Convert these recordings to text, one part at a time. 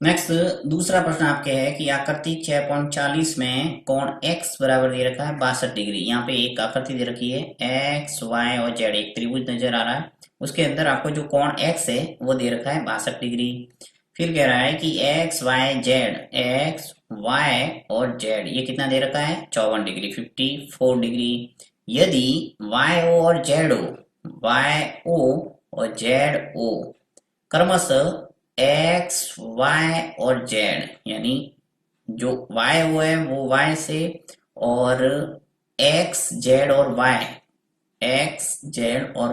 Next दूसरा प्रश्न आपके है कि आकृति 6.40 में कोण x बराबर दे रखा है 62 डिग्री। यहाँ पे एक आकृति दे रखी है x, y और z, एक त्रिभुज नजर आ रहा है। उसके अंदर आपको जो कोण x है वो दे रखा है 62 डिग्री। फिर कह रहा है कि x, y और z ये कितना दे रखा है 54 डिग्री, 54 डिग्री। यदि y o क्रमशः एक्स, वाई और जेड, यानी जो वाई वो है वो वाई से, और एक्स जेड और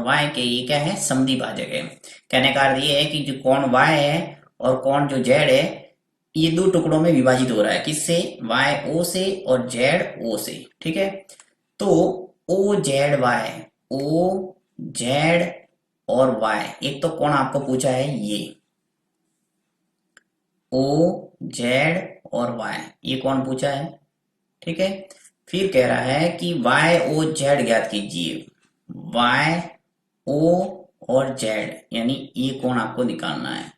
वाई के ये क्या है समद्वि भाजक है। कहने का अर्थ ये है कि जो कोण वाई है और कोण जो जेड है ये दो टुकड़ों में विभाजित हो रहा है। किससे? वाई ओ से और जेड ओ से। ठीक है, तो ओ जेड और वाई, एक तो कोण आपको पूछा है ये ओ जेड और वाई, ये कौन पूछा है। ठीक है, फिर कह रहा है कि वाई ओ जेड ज्ञात कीजिए। वाई ओ और जेड यानी ये कौन आपको निकालना है।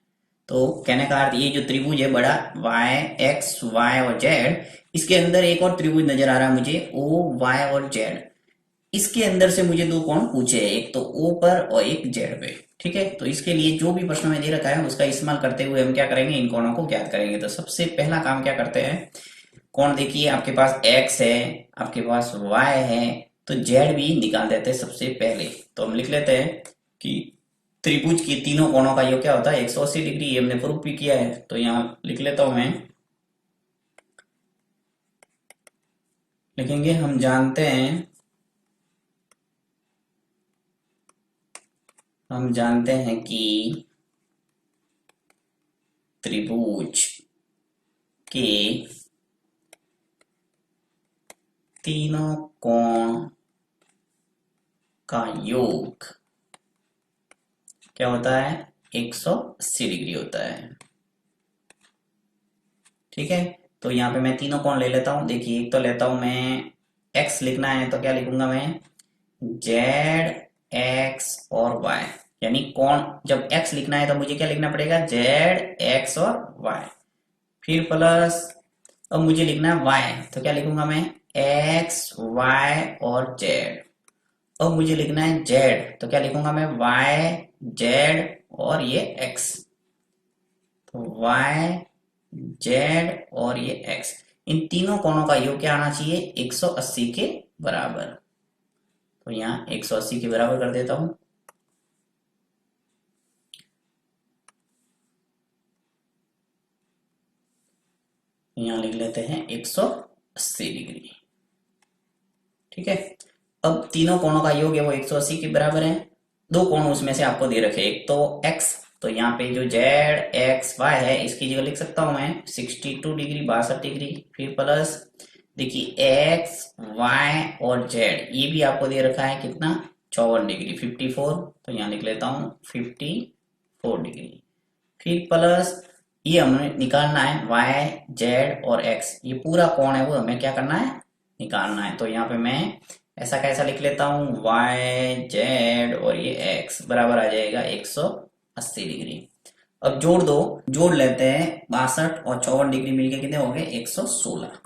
तो कहने का अर्थ ये जो त्रिभुज है बड़ा वाई एक्स वाई और जेड, इसके अंदर एक और त्रिभुज नजर आ रहा है मुझे ओ वाई और जेड। इसके अंदर से मुझे दो कोण पूछे हैं, एक तो ओ पर और एक जेड पे। ठीक है, तो इसके लिए जो भी प्रश्न में दे रखा है उसका इस्तेमाल करते हुए हम क्या करेंगे, इन कोणों को ज्ञात करेंगे। तो सबसे पहला काम क्या करते हैं, कोण देखिए आपके पास x है, आपके पास y है, तो z भी निकाल देते हैं सबसे पहले। तो हम लिख लेते हैं कि त्रिभुज के तीनों कोणों का योग क्या होता है 180 डिग्री। ये हमने प्रूफ भी किया है, तो यहाँ लिख लेता हूं मैं। लिखेंगे हम जानते हैं कि त्रिभुज के तीनों कोण का योग क्या होता है 180 डिग्री होता है। ठीक है, तो यहाँ पे मैं तीनों कोण ले लेता हूं। देखिए, एक तो लेता हूं मैं x, लिखना है तो क्या लिखूंगा मैं जेड एक्स और y, यानी कोण जब x लिखना है तो मुझे क्या लिखना पड़ेगा जेड एक्स और y। फिर प्लस अब मुझे लिखना है y, तो क्या लिखूंगा मैं एक्स वाई और जेड। अब मुझे लिखना है z, तो क्या लिखूंगा मैं y जेड और ये x। तो y जेड और ये x, इन तीनों कोणों का योग क्या आना चाहिए 180 के बराबर। तो यहाँ 180 के बराबर कर देता हूं। यहाँ लिख लेते हैं 180 डिग्री। ठीक है, अब तीनों कोणों का योग है वो 180 के बराबर है। दो कोण उसमें से आपको दे रखे, एक तो x, तो यहाँ पे जो जेड एक्स वाई है इसकी जगह लिख सकता हूं मैं 62 डिग्री, 62 डिग्री। फिर प्लस देखिए एक्स वाई और जेड ये भी आपको दे रखा है कितना 54 डिग्री, 54। तो यहाँ लिख लेता हूँ 54 डिग्री। फिर प्लस ये हमें निकालना है वाई जेड और एक्स, ये पूरा कोण है वो हमें क्या करना है निकालना है। तो यहाँ पे मैं ऐसा कैसा लिख लेता हूँ वाई जेड और ये एक्स बराबर आ जाएगा 180 डिग्री। अब जोड़ लेते हैं 62 और 54 डिग्री मिलके कितने हो गए 116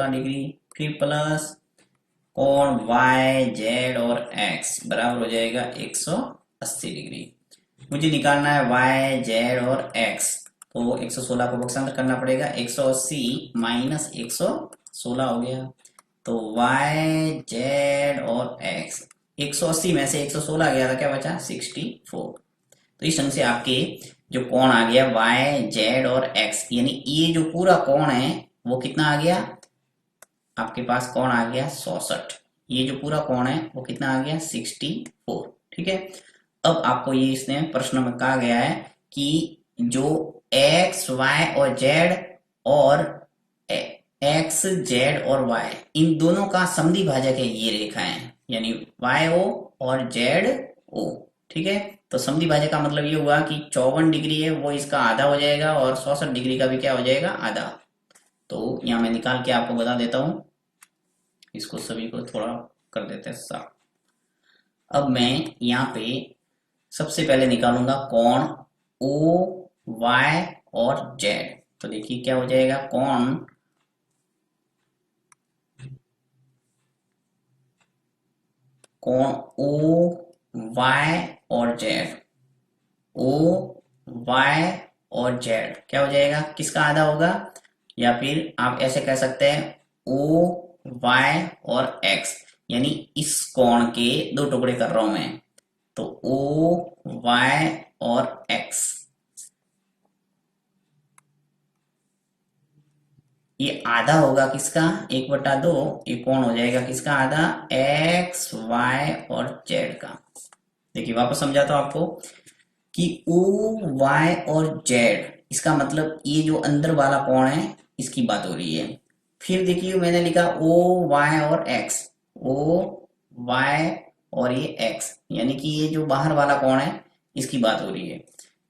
डिग्री। फिर प्लस कोण वाई जेड और एक्स बराबर हो जाएगा 180 डिग्री। मुझे निकालना है वाई जेड और एक्स, तो 116 को पक्षांतर करना पड़ेगा, 180 माइनस 116 हो गया। तो y जेड और x 180 में से 116 गया था, क्या बचा 64। तो इस ढंग से आपके जो कोण आ गया y जेड और x, यानी ये जो पूरा कोण है वो कितना आ गया आपके पास कोण आ गया 66। ये जो पूरा कोण है वो कितना आ गया 64। ठीक है, अब आपको ये इसने प्रश्न में कहा गया है कि जो x y और z और एक्स जेड और वाई इन दोनों का समद्वि भाजक है ये रेखाएं, यानी वाई ओ और जेड ओ। ठीक है, तो समद्वि भाजक का मतलब ये हुआ कि 54 डिग्री है वो इसका आधा हो जाएगा और 66 डिग्री का भी क्या हो जाएगा आधा। तो यहाँ मैं निकाल के आपको बता देता हूं, इसको सभी को थोड़ा कर देते हैं साफ। अब मैं यहाँ पे सबसे पहले निकालूंगा कोण ओ वाई और जेड। तो देखिए क्या हो जाएगा, कोण ओ वाई और जेड, ओ वाई और जेड क्या हो जाएगा, किसका आधा होगा, या फिर आप ऐसे कह सकते हैं ओ वाई और एक्स, यानी इस कोण के दो टुकड़े कर रहा हूं मैं, तो ओ वाई और एक्स, ये आधा होगा किसका, 1/2, ये कोण हो जाएगा किसका आधा, एक्स वाई और जेड का। देखिए वापस समझाता हूं आपको कि ओ वाई और जेड, इसका मतलब ये जो अंदर वाला कोण है इसकी बात हो रही है। फिर देखिए मैंने लिखा ओ वाई और एक्स, ओ वाई और ये एक्स, यानी कि ये जो बाहर वाला कोण है इसकी बात हो रही है।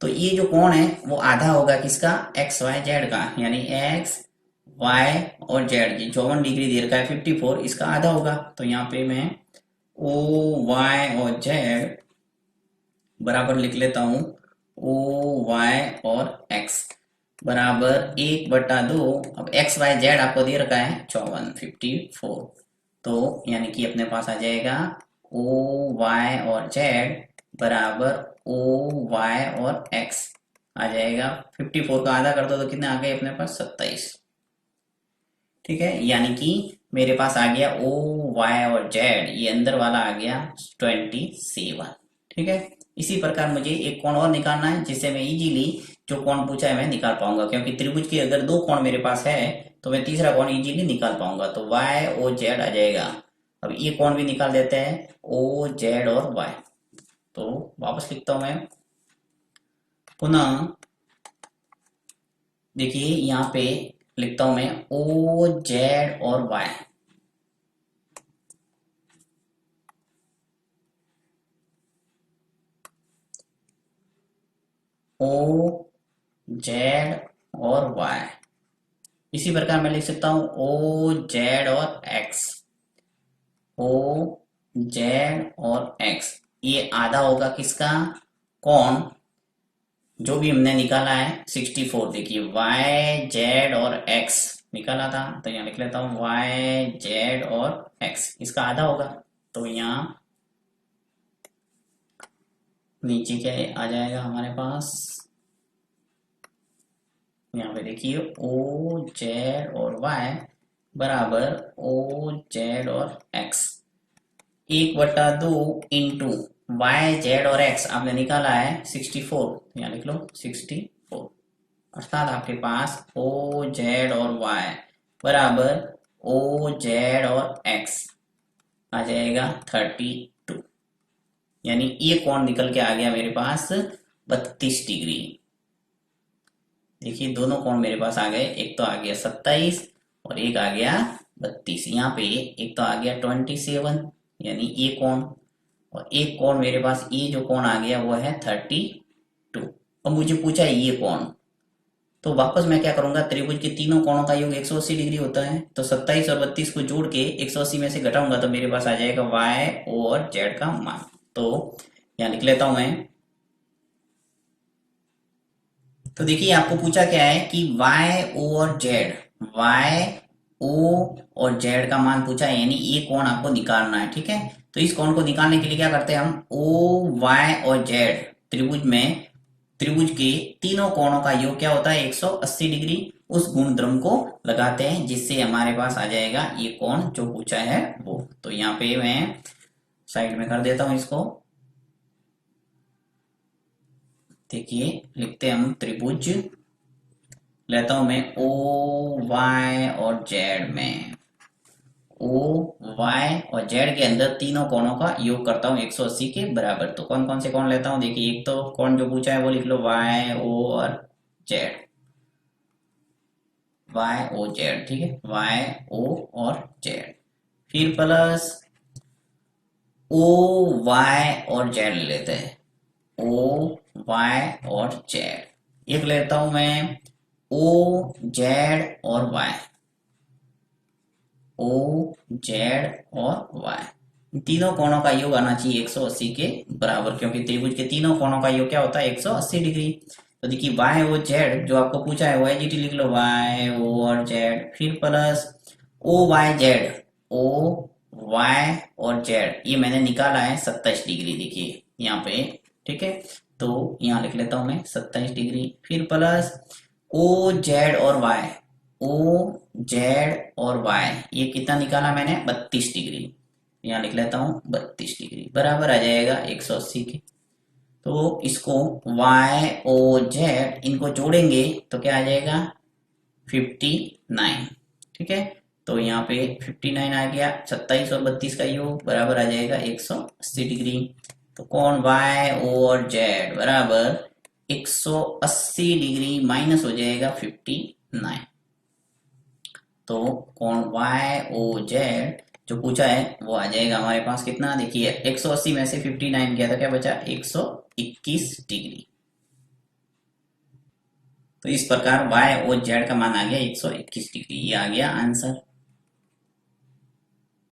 तो ये जो कोण है वो आधा होगा किसका, एक्स वाई जेड का, यानी एक्स वाई और जेड की 54 डिग्री दे रखा है 54, इसका आधा होगा। तो यहाँ पे मैं ओ वाई और जेड बराबर लिख लेता हूं, ओ वाई और एक्स बराबर 1/2। अब एक्स वाई जेड आपको दे रखा है 54, 54, तो यानी कि अपने पास आ जाएगा ओ वाई और जेड बराबर ओ वाई और एक्स आ जाएगा। 54 का आधा कर दो तो कितने आ गए अपने पास, 27। ठीक है, यानी कि मेरे पास आ गया ओ वाई और जेड, ये अंदर वाला आ गया 27। ठीक है, इसी प्रकार मुझे एक कोण और निकालना है जिससे मैं इजीली जो कोण पूछा है मैं निकाल पाऊंगा, क्योंकि त्रिभुज के अगर दो कोण मेरे पास है तो मैं तीसरा कोण इजीली निकाल पाऊंगा। तो वाई ओ जेड आ जाएगा। अब ये कोण भी निकाल देते हैं, ओ जेड और वाई। तो वापस लिखता हूं मैं पुनः, देखिए यहाँ पे लिखता हूं मैं ओ जेड और वाई, ओ जेड और वाई। इसी प्रकार मैं लिख सकता हूं ओ जेड और एक्स, ओ जेड और एक्स, ये आधा होगा किसका, कौन जो भी हमने निकाला है 64। देखिए वाई जेड और एक्स निकाला था, तो यहाँ लिख लेता हूँ वाई जेड और एक्स, इसका आधा होगा। तो यहाँ नीचे क्या आ जाएगा हमारे पास, यहाँ पे देखिए ओ जेड और वाई बराबर ओ जेड और एक्स, 1/2 इंटू वाई जेड और एक्स आपने निकाला है 64, यहाँ लिख लो 64, अर्थात आपके पास ओ जेड और वाई बराबर ओ जेड और एक्स आ जाएगा 32, यानी ये कोण निकल के आ गया मेरे पास 32 डिग्री। देखिए दोनों कोण मेरे पास आ गए, एक तो आ गया 27 और एक आ गया 32। यहाँ पे एक तो आ गया 27, यानी ये कोण, और एक कोण मेरे पास ये जो कोण आ गया वो है 32। अब मुझे पूछा है ये कोण, तो वापस मैं क्या करूंगा, त्रिभुज के तीनों कोणों का योग 180 डिग्री होता है, तो 27 और 32 को जोड़ के 180 में से घटाऊंगा तो मेरे पास आ जाएगा वाई और जेड का मान। तो यहाँ लिख लेता हूं मैं, तो देखिए आपको पूछा क्या है कि वाई ओ और जेड, वाई ओ और जेड का मान पूछा है, यानी ये कोण आपको निकालना है। ठीक है, तो इस कोण को निकालने के लिए क्या करते हैं हम, ओ वाई और जेड त्रिभुज में, त्रिभुज के तीनों कोणों का योग क्या होता है 180 डिग्री, उस गुणधर्म को लगाते हैं जिससे हमारे पास आ जाएगा ये कोण जो पूछा है वो। तो यहाँ पे मैं साइड में कर देता हूं इसको। देखिए लिखते हैं हम त्रिभुज, लेता हूं मैं ओ वाई और जेड में, ओ वाई और जेड के अंदर तीनों कोणों का योग करता हूँ 180 के बराबर। तो कौन कौन से कोण लेता हूँ, देखिए एक तो कोण जो पूछा है वो लिख लो वाई ओ और जेड, वाई ओ जेड। ठीक है, वाई ओ और जेड, फिर प्लस ओ वाई और जेड ले लेते हैं, ओ वाई और जेड। एक लेता हूं मैं ओ जेड और वाई, ओ जेड और वाई, तीनों कोणों का योग आना चाहिए 180 के बराबर, क्योंकि त्रिभुज के तीनों कोणों का योग क्या होता है 180 डिग्री। तो देखिए y और z जो आपको पूछा है YGT लिख लो, y और z, फिर प्लस OYZ, OY और Z, ये मैंने निकाला है 27 डिग्री, देखिए यहाँ पे। ठीक है, तो यहाँ लिख लेता हूं मैं 27 डिग्री, फिर प्लस OZ और Y, OZ और Y, ये कितना निकाला मैंने 32 डिग्री, यहाँ लिख लेता हूँ 32 डिग्री, बराबर आ जाएगा 180 के। तो इसको YOZ इनको जोड़ेंगे तो क्या आ जाएगा 59। ठीक है, तो यहाँ पे 59 आ गया, 27 और 32 का योग बराबर आ जाएगा 180 डिग्री। तो कोण Y और Z बराबर 180 डिग्री माइनस हो जाएगा 59। तो कोण YOZ जो पूछा है वो आ जाएगा हमारे पास कितना, देखिए 180 में से 59 गया तो क्या बचा 121 डिग्री। तो इस प्रकार y और z का मान आ गया 121 डिग्री, ये आ गया आंसर।